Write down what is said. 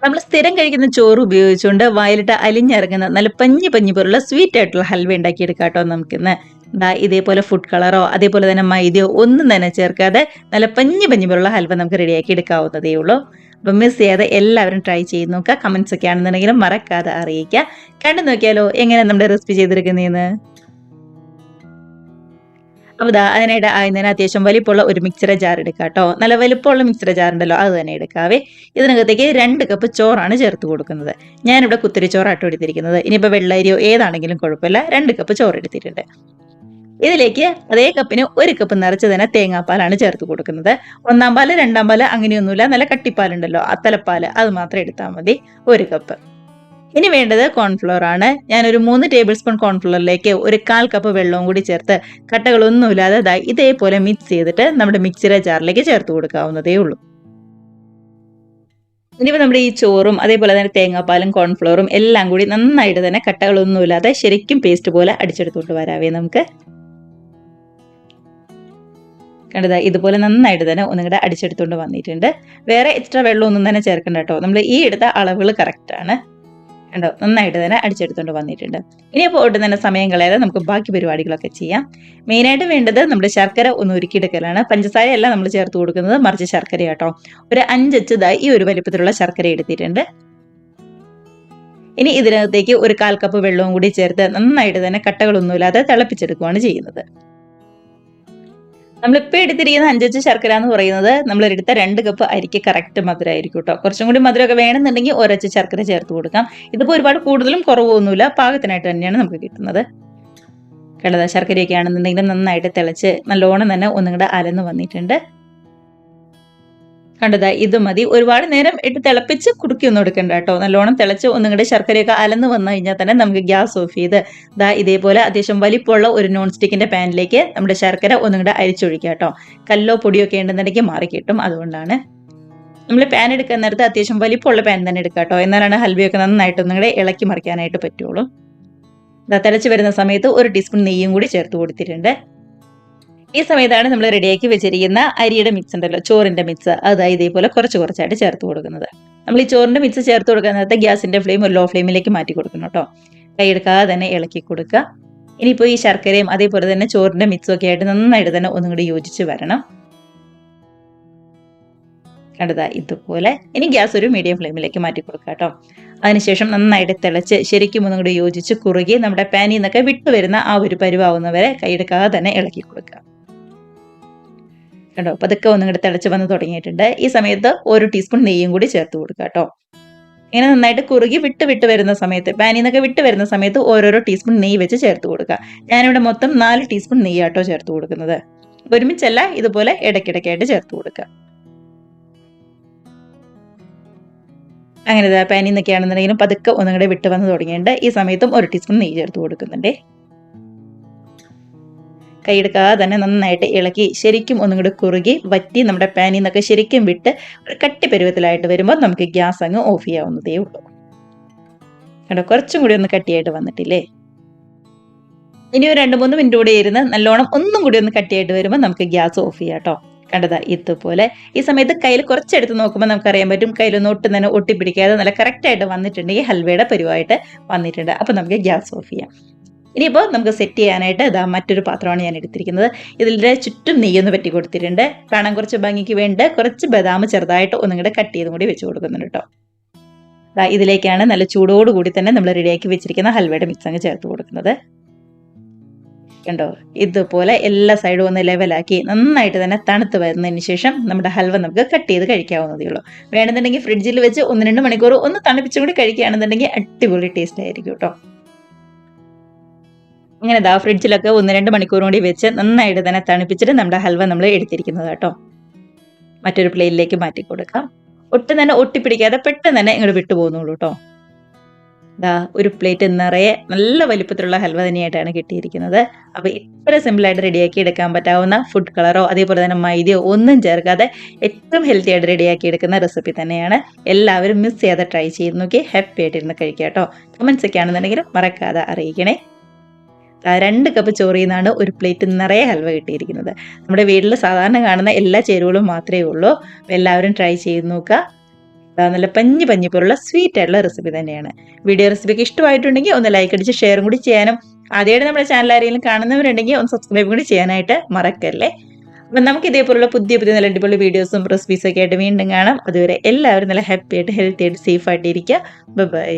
നമ്മൾ സ്ഥിരം കഴിക്കുന്ന ചോറ് ഉപയോഗിച്ചുകൊണ്ട് വായിലിട്ട് അലിഞ്ഞിറങ്ങുന്ന നല്ല പഞ്ഞി പഞ്ഞി പോലുള്ള സ്വീറ്റ് ആയിട്ടുള്ള ഹൽവ ഉണ്ടാക്കിയെടുക്കാം കേട്ടോ നമുക്കിന്ന്. ഇതേപോലെ ഫുഡ് കളറോ അതേപോലെ തന്നെ മൈദയോ ഒന്നും തന്നെ ചേർക്കാതെ നല്ല പഞ്ഞി പഞ്ഞി പോലുള്ള ഹൽവ നമുക്ക് റെഡിയാക്കി എടുക്കാവുന്നതേ ഉള്ളൂ. അപ്പം മിസ് ചെയ്യാതെ എല്ലാവരും ട്രൈ ചെയ്ത് നോക്കുക. കമൻസ് ഒക്കെ ആണെന്നുണ്ടെങ്കിലും മറക്കാതെ അറിയിക്കുക. കണ്ടു നോക്കിയാലോ എങ്ങനെ നമ്മുടെ റെസിപ്പി ചെയ്തെടുക്കുന്നതെന്ന്. അപ്പോൾ അതിനായിട്ട് അതിന് അത്യാവശ്യം വലിപ്പമുള്ള ഒരു മിക്സറെ ജാർ എടുക്കുക കേട്ടോ. നല്ല വലിപ്പമുള്ള മിക്സറെ ജാർ ഉണ്ടല്ലോ അത് തന്നെ എടുക്കാവേ. ഇതിനകത്തേക്ക് 2 കപ്പ് ചോറാണ് ചേർത്ത് കൊടുക്കുന്നത്. ഞാനിവിടെ കുത്തിരി ചോറാട്ടോ എടുത്തിരിക്കുന്നത്. ഇനിയിപ്പോൾ വെള്ളരിയോ ഏതാണെങ്കിലും കുഴപ്പമില്ല. 2 കപ്പ് ചോറ് എടുത്തിട്ടുണ്ട്. ഇതിലേക്ക് അതേ കപ്പിന് 1 കപ്പ് നിറച്ച് തന്നെ തേങ്ങാപ്പാലാണ് ചേർത്ത് കൊടുക്കുന്നത്. 1-ാം പാല് 2-ാം പാല് അങ്ങനെയൊന്നുമില്ല. നല്ല കട്ടിപ്പാലുണ്ടല്ലോ തലപ്പാല് അത് മാത്രം എടുത്താൽ മതി. 1 കപ്പ്. ഇനി വേണ്ടത് കോൺഫ്ലോർ ആണ്. ഞാനൊരു 3 ടേബിൾ സ്പൂൺ കോൺഫ്ലോറിലേക്ക് ഒരു 1/4 കപ്പ് വെള്ളവും കൂടി ചേർത്ത് കട്ടകളൊന്നുമില്ലാതെ ഇതേപോലെ മിക്സ് ചെയ്തിട്ട് നമ്മുടെ മിക്സിയുടെ ജാറിലേക്ക് ചേർത്ത് കൊടുക്കാവുന്നതേ ഉള്ളൂ. ഇനിയിപ്പോൾ നമ്മുടെ ഈ ചോറും അതേപോലെ തന്നെ തേങ്ങാപ്പാലും കോൺഫ്ലോറും എല്ലാം കൂടി നന്നായിട്ട് തന്നെ കട്ടകളൊന്നുമില്ലാതെ ശരിക്കും പേസ്റ്റ് പോലെ അടിച്ചെടുത്തുകൊണ്ട് വരാവേ നമുക്ക്. കണ്ടതാ ഇതുപോലെ നന്നായിട്ട് തന്നെ ഒന്നുകൂടെ അടിച്ചെടുത്തുകൊണ്ട് വന്നിട്ടുണ്ട്. വേറെ എക്സ്ട്രാ വെള്ളമൊന്നും തന്നെ ചേർക്കണ്ട കേട്ടോ. നമ്മൾ ഈ എടുത്ത അളവുകൾ കറക്റ്റാണ്. കണ്ടോ നന്നായിട്ട് തന്നെ അടിച്ചെടുത്തുകൊണ്ട് വന്നിട്ടുണ്ട്. ഇനിയിപ്പോൾ ഒട്ടും തന്നെ സമയം കളയാതെ നമുക്ക് ബാക്കി പരിപാടികളൊക്കെ ചെയ്യാം. മെയിനായിട്ട് വേണ്ടത് നമ്മുടെ ശർക്കര ഒന്ന് ഉരുക്കിയെടുക്കലാണ്. പഞ്ചസാരയല്ല നമ്മൾ ചേർത്ത് കൊടുക്കുന്നത്, മറിച്ച് ശർക്കര കേട്ടോ. ഒരു 5 അച്ച് ഈ ഒരു വലിപ്പത്തിലുള്ള ശർക്കര എടുത്തിട്ടുണ്ട്. ഇനി ഇതിനകത്തേക്ക് ഒരു 1/4 കപ്പ് വെള്ളവും കൂടി ചേർത്ത് നന്നായിട്ട് തന്നെ കട്ടകളൊന്നുമില്ലാതെ തിളപ്പിച്ചെടുക്കുകയാണ് ചെയ്യുന്നത്. നമ്മളിപ്പോൾ എടുത്തിരിക്കുന്ന 5 അച്ച് ശർക്കര എന്ന് പറയുന്നത് നമ്മളെടുത്ത 2 കപ്പ് അരിക്ക് കറക്റ്റ് മധുരമായിരിക്കും കേട്ടോ. കുറച്ചും കൂടി മധുരമൊക്കെ വേണമെന്നുണ്ടെങ്കിൽ 1 അച്ച് ശർക്കര ചേർത്ത് കൊടുക്കാം. ഇതിപ്പോൾ ഒരുപാട് കൂടുതലും കുറവൊന്നുമില്ല, പാകത്തിനായിട്ട് തന്നെയാണ് നമുക്ക് കിട്ടുന്നത്. കണ്ടതാ ശർക്കരയൊക്കെ ആണെന്നുണ്ടെങ്കിൽ നന്നായിട്ട് തിളച്ച് നല്ലോണം തന്നെ ഒന്നും കൂടെ അലന്ന് വന്നിട്ടുണ്ട്. കണ്ടതാ ഇത് മതി. ഒരുപാട് നേരം ഇട്ട് തിളപ്പിച്ച് കുടുക്കിയൊന്നും എടുക്കണ്ട കേട്ടോ. നല്ലോണം തിളച്ച് ഒന്നും കൂടെ ശർക്കരയൊക്കെ അലന്ന് വന്നു കഴിഞ്ഞാൽ തന്നെ നമുക്ക് ഗ്യാസ് ഓഫ് ചെയ്ത് ഇതേപോലെ അത്യാവശ്യം വലിപ്പമുള്ള ഒരു നോൺ സ്റ്റിക്കിന്റെ പാനിലേക്ക് നമ്മുടെ ശർക്കര ഒന്നും കൂടെ അരിച്ചൊഴിക്കുക കേട്ടോ. കല്ലോ പൊടിയോ ഒക്കെ ഉണ്ടെന്നുണ്ടെങ്കിൽ മാറി കിട്ടും. അതുകൊണ്ടാണ് നമ്മൾ പാൻ എടുക്കാൻ നേരത്തെ അത്യാവശ്യം വലിപ്പമുള്ള പാൻ തന്നെ എടുക്കുക കേട്ടോ. എന്നാലാണ് ഹൽവയൊക്കെ നന്നായിട്ട് ഒന്നും കൂടെ ഇളക്കി മറിക്കാനായിട്ട് പറ്റുള്ളൂ. തിളച്ച് വരുന്ന സമയത്ത് 1 ടീസ്പൂൺ നെയ്യും കൂടി ചേർത്ത് കൊടുത്തിട്ടുണ്ട്. ഈ സമയത്താണ് നമ്മൾ റെഡിയാക്കി വെച്ചിരിക്കുന്ന അരിയുടെ മിക്സ് ഉണ്ടല്ലോ, ചോറിന്റെ മിക്സ്, ഇതേപോലെ കുറച്ചായിട്ട് ചേർത്ത് കൊടുക്കുന്നത്. നമ്മൾ ഈ ചോറിന്റെ മിക്സ് ചേർത്ത് കൊടുക്കാൻ നേരത്തെ ഗ്യാസിന്റെ ഫ്ലെയിം ഒരു ലോ ഫ്ലെയിമിലേക്ക് മാറ്റി കൊടുക്കണം കേട്ടോ. കൈയെടുക്കാതെ തന്നെ ഇളക്കി കൊടുക്കുക. ഇനിയിപ്പോൾ ഈ ശർക്കരയും അതേപോലെ തന്നെ ചോറിന്റെ മിക്സും ഒക്കെ ആയിട്ട് നന്നായിട്ട് തന്നെ ഒന്നും കൂടി യോജിച്ച് വരണം. കണ്ടതാ ഇതുപോലെ. ഇനി ഗ്യാസ് ഒരു മീഡിയം ഫ്ലെയിമിലേക്ക് മാറ്റി കൊടുക്കുക കേട്ടോ. അതിനുശേഷം നന്നായിട്ട് തിളച്ച് ശരിക്കും ഒന്നും കൂടി യോജിച്ച് കുറുകി നമ്മുടെ പാനിൽ നിന്നൊക്കെ വിട്ടുവരുന്ന ആ ഒരു പരുവാവുന്നവരെ കൈയെടുക്കാതെ തന്നെ ഇളക്കി കൊടുക്കുക. കേട്ടോ പതുക്കെ ഒന്നും കൂടെ തിളച്ച് വന്ന് തുടങ്ങിയിട്ടുണ്ട്. ഈ സമയത്ത് 1 ടീസ്പൂൺ നെയ്യും കൂടി ചേർത്ത് കൊടുക്കുക കേട്ടോ. ഇങ്ങനെ നന്നായിട്ട് കുറുകി വിട്ട് വരുന്ന സമയത്ത് പാനിൽ നിന്നൊക്കെ വിട്ട് വരുന്ന സമയത്ത് ഓരോരോ ടീസ്പൂൺ നെയ്യ് വെച്ച് ചേർത്ത് കൊടുക്കുക. ഞാനിവിടെ മൊത്തം 4 ടീസ്പൂൺ നെയ്യാട്ടോ ചേർത്ത് കൊടുക്കുന്നത്. ഒരുമിച്ചല്ല, ഇതുപോലെ ഇടയ്ക്കിടയ്ക്കായിട്ട് ചേർത്ത് കൊടുക്കുക. അങ്ങനെ പാനിൽ നിന്നൊക്കെ ആണെന്നുണ്ടെങ്കിലും പതുക്കെ ഒന്നും കൂടെ വിട്ട് വന്ന് തുടങ്ങിയിട്ടുണ്ട്. ഈ സമയത്തും 1 ടീസ്പൂൺ നെയ്യ് ചേർത്ത് കൊടുക്കുന്നുണ്ടേ. കൈയെടുക്കാതെ തന്നെ നന്നായിട്ട് ഇളക്കി ശരിക്കും ഒന്നും കൂടി കുറുകി വറ്റി നമ്മുടെ പാനിൽ നിന്നൊക്കെ ശരിക്കും വിട്ട് ഒരു കട്ടി പരുവത്തിലായിട്ട് വരുമ്പോൾ നമുക്ക് ഗ്യാസ് അങ്ങ് ഓഫ് ചെയ്യാവുന്നതേ ഉള്ളൂ. കേട്ടോ കുറച്ചും കൂടി ഒന്ന് കട്ടിയായിട്ട് വന്നിട്ടില്ലേ. ഇനി ഒരു 2-3 മിനിറ്റ് കൂടി ഇരുന്ന് നല്ലോണം ഒന്നും കൂടി ഒന്ന് കട്ടിയായിട്ട് വരുമ്പോൾ നമുക്ക് ഗ്യാസ് ഓഫ് ചെയ്യാം കേട്ടോ. കണ്ടതാ ഇതുപോലെ. ഈ സമയത്ത് കയ്യിൽ കുറച്ചെടുത്ത് നോക്കുമ്പോൾ നമുക്കറിയാൻ പറ്റും കയ്യിലൊന്നും ഒട്ടും തന്നെ ഒട്ടിപ്പിടിക്കാതെ നല്ല കറക്റ്റായിട്ട് വന്നിട്ടുണ്ടെങ്കിൽ ഹൽവയുടെ പരുവായിട്ട് വന്നിട്ടുണ്ട്. അപ്പോൾ നമുക്ക് ഗ്യാസ് ഓഫ് ചെയ്യാം. ഇനിയിപ്പോൾ നമുക്ക് സെറ്റ് ചെയ്യാനായിട്ട് മറ്റൊരു പാത്രമാണ് ഞാൻ എടുത്തിരിക്കുന്നത്. ഇതിൻ്റെ ചുറ്റും നെയ്യൊന്ന് പറ്റി കൊടുത്തിട്ടുണ്ട്. കാണാൻ കുറച്ച് ഭംഗിക്ക് വേണ്ടി കുറച്ച് ബദാം ചെറുതായിട്ട് ഒന്നും കൂടെ കട്ട് ചെയ്തും കൂടി വെച്ച് കൊടുക്കുന്നുണ്ട് കേട്ടോ. ഇതിലേക്കാണ് നല്ല ചൂടോടുകൂടി തന്നെ നമ്മൾ റെഡിയാക്കി വെച്ചിരിക്കുന്ന ഹൽവയുടെ മിക്സ് അങ്ങ് ചേർത്ത് കൊടുക്കുന്നത്. കണ്ടോ ഇതുപോലെ എല്ലാ സൈഡും ഒന്ന് ലെവലാക്കി നന്നായിട്ട് തന്നെ തണുത്ത് വരുന്നതിന് ശേഷം നമ്മുടെ ഹൽവ നമുക്ക് കട്ട് ചെയ്ത് കഴിക്കാവുന്നതേ ഉള്ളൂ. വേണമെന്നുണ്ടെങ്കിൽ ഫ്രിഡ്ജിൽ വെച്ച് 1-2 മണിക്കൂർ ഒന്ന് തണുപ്പിച്ചും കൂടി കഴിക്കുകയാണെന്നുണ്ടെങ്കിൽ അടിപൊളി ടേസ്റ്റ് ആയിരിക്കും കേട്ടോ. ഇങ്ങനെ ഫ്രിഡ്ജിലൊക്കെ 1-2 മണിക്കൂർ കൂടി വെച്ച് നന്നായിട്ട് തന്നെ തണുപ്പിച്ചിട്ട് നമ്മുടെ ഹൽവ നമ്മൾ എടുത്തിരിക്കുന്നത് കേട്ടോ. മറ്റൊരു പ്ലേറ്റിലേക്ക് മാറ്റി കൊടുക്കാം. ഒട്ടും തന്നെ ഒട്ടിപ്പിടിക്കാതെ പെട്ടെന്ന് തന്നെ ഇങ്ങോട്ട് വിട്ടു പോകുന്നുള്ളൂ കേട്ടോ. ഒരു പ്ലേറ്റ് നിറയെ നല്ല വലിപ്പത്തിലുള്ള ഹൽവ തന്നെയായിട്ടാണ് കിട്ടിയിരിക്കുന്നത്. അപ്പോൾ ഇത്ര സിമ്പിളായിട്ട് റെഡിയാക്കി എടുക്കാൻ പറ്റാവുന്ന ഫുഡ് കളറോ അതേപോലെ തന്നെ മൈദയോ ഒന്നും ചേർക്കാതെ ഏറ്റവും ഹെൽത്തി ആയിട്ട് റെഡിയാക്കി എടുക്കുന്ന റെസിപ്പി തന്നെയാണ്. എല്ലാവരും മിസ് ചെയ്യാതെ ട്രൈ ചെയ്ത് നോക്കി ഹാപ്പി ആയിട്ടിരുന്ന് കഴിക്കാം കേട്ടോ. കമൻസ് ഒക്കെ ആണെന്നുണ്ടെങ്കിലും മറക്കാതെ അറിയിക്കണേ. 2 കപ്പ് ചോറിൽ നിന്നാണ് ഒരു പ്ലേറ്റ് നിറയെ ഹൽവ കിട്ടിയിരിക്കുന്നത്. നമ്മുടെ വീട്ടിൽ സാധാരണ കാണുന്ന എല്ലാ ചേരുവകളും മാത്രമേ ഉള്ളൂ. എല്ലാവരും ട്രൈ ചെയ്ത് നോക്കുക. നല്ല പഞ്ഞി പഞ്ഞിപ്പോലുള്ള സ്വീറ്റ് ആയിട്ടുള്ള റെസിപ്പി തന്നെയാണ്. വീഡിയോ റെസിപ്പിക്ക് ഇഷ്ടമായിട്ടുണ്ടെങ്കിൽ ഒന്ന് ലൈക്ക് അടിച്ച് ഷെയറും കൂടി ചെയ്യാനും, ആദ്യമായിട്ട് നമ്മുടെ ചാനൽ ആരെങ്കിലും കാണുന്നവരുണ്ടെങ്കിൽ ഒന്ന് സബ്സ്ക്രൈബ് കൂടി ചെയ്യാനായിട്ട് മറക്കല്ലേ. അപ്പം നമുക്ക് ഇതേപോലുള്ള പുതിയ പുതിയ നല്ല അടിപൊളി വീഡിയോസും റെസിപ്പീസൊക്കെ ആയിട്ട് വീണ്ടും കാണാം. അതുവരെ എല്ലാവരും നല്ല ഹാപ്പി ആയിട്ട് ഹെൽത്തി ആയിട്ട് സേഫ് ആയിട്ട് ഇരിക്കുക. ബൈ.